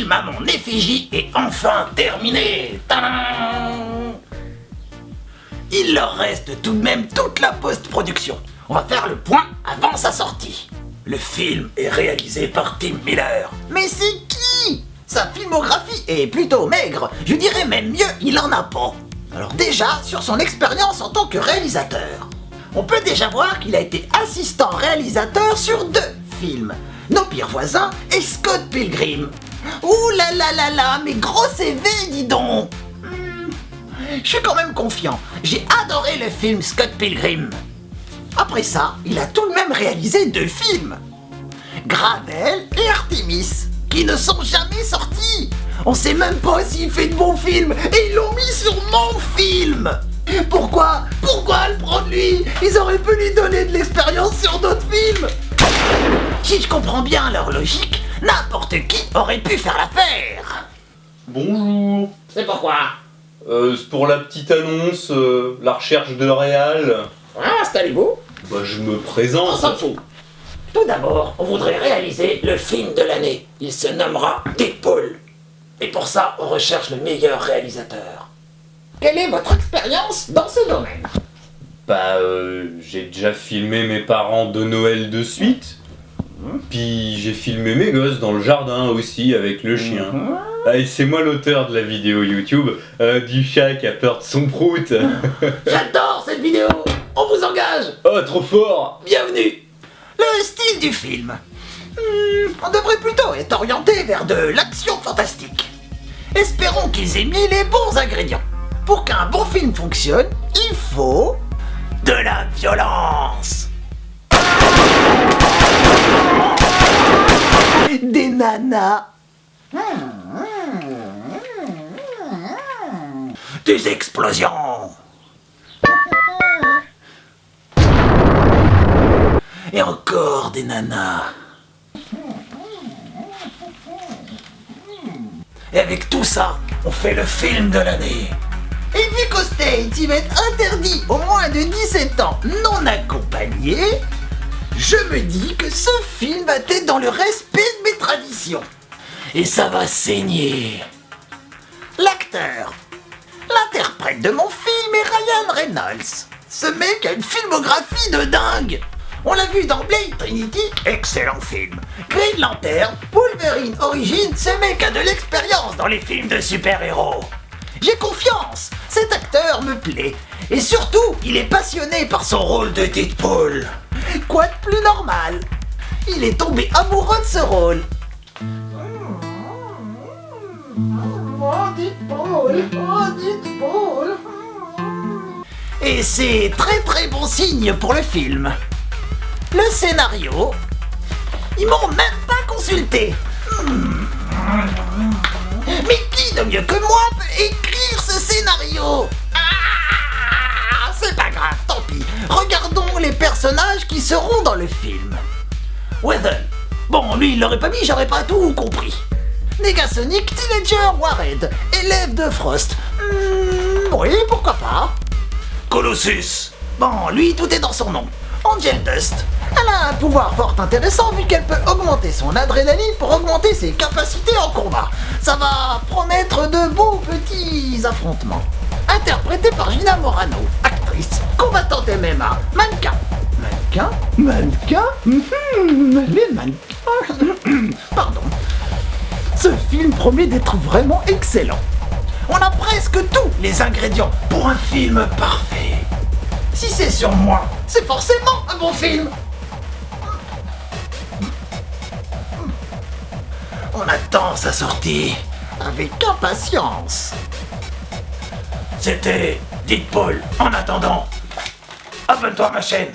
film à mon effigie est enfin terminé. Tadam! Il leur reste tout de même toute la post-production. On va faire le point avant sa sortie. Le film est réalisé par Tim Miller. Mais c'est qui? Sa filmographie est plutôt maigre. Je dirais même mieux, il en a pas. Alors déjà, sur son expérience en tant que réalisateur, on peut déjà voir qu'il a été assistant réalisateur sur 2 films. Nos pires voisins et Scott Pilgrim. Ouh là là là là, mais gros CV, dis donc. Je suis quand même confiant. J'ai adoré le film Scott Pilgrim. Après ça, il a tout de même réalisé 2 films. Gravel et Artemis, qui ne sont jamais sortis. On sait même pas s'il fait de bons films et ils l'ont mis sur mon film. Pourquoi le prendre lui? Ils auraient pu lui donner de l'expérience sur d'autres films. Si je comprends bien leur logique, n'importe qui aurait pu faire l'affaire. Bonjour. C'est pourquoi? C'est pour la petite annonce, la recherche de réal. Installez-vous. Bah je me On présente. s'en fout. Tout d'abord, on voudrait réaliser le film de l'année. Il se nommera Deadpool. Et pour ça, on recherche le meilleur réalisateur. Quelle est votre expérience dans ce domaine? Bah j'ai déjà filmé mes parents de Noël de suite. Puis j'ai filmé mes gosses dans le jardin aussi avec le chien. Ah, et c'est moi l'auteur de la vidéo YouTube du chat qui a peur de son prout. J'adore cette vidéo. On vous engage. Oh trop fort. Bienvenue. Le style du film. On devrait plutôt être orienté vers de l'action fantastique. Espérons qu'ils aient mis les bons ingrédients. Pour qu'un bon film fonctionne, il faut de la violence. Des nanas. Des explosions. Et encore des nanas. Et avec tout ça, on fait le film de l'année. Et vu qu'au States, il va être interdit aux moins de 17 ans non accompagnés, je me dis que ce film va être dans le respect de mes traditions. Et ça va saigner. L'acteur, l'interprète de mon film est Ryan Reynolds. Ce mec a une filmographie de dingue. On l'a vu dans Blade Trinity, excellent film. Green Lantern, Wolverine Origins, ce mec a de l'expérience dans les films de super-héros. J'ai confiance, cet acteur me plaît. Et surtout, il est passionné par son rôle de Deadpool. Quoi de plus normal? Il est tombé amoureux de ce rôle. Oh Deadpool, oh Deadpool. Et c'est très très bon signe pour le film. Le scénario, ils m'ont même pas consulté. Mais qui de mieux que moi peut écrire ce scénario? C'est pas grave, tant pis. Regardons les personnages qui seront dans le film. Weather. Bon, lui, il l'aurait pas mis, j'aurais pas tout compris. Negasonic, Teenager Warhead, élève de Frost. Oui, pourquoi pas. Colossus. Bon, lui, tout est dans son nom. Angel Dust. Elle a un pouvoir fort intéressant vu qu'elle peut augmenter son adrénaline pour augmenter ses capacités en combat. Ça va promettre de beaux petits affrontements. Interprétée par Gina Morano, actrice, combattante MMA, mannequin. Mannequin? Les mannequins. Pardon. Ce film promet d'être vraiment excellent. On a presque tous les ingrédients pour un film parfait. Si c'est sur moi, c'est forcément un bon film. On attend sa sortie avec impatience. C'était Deadpool. En attendant, abonne-toi à ma chaîne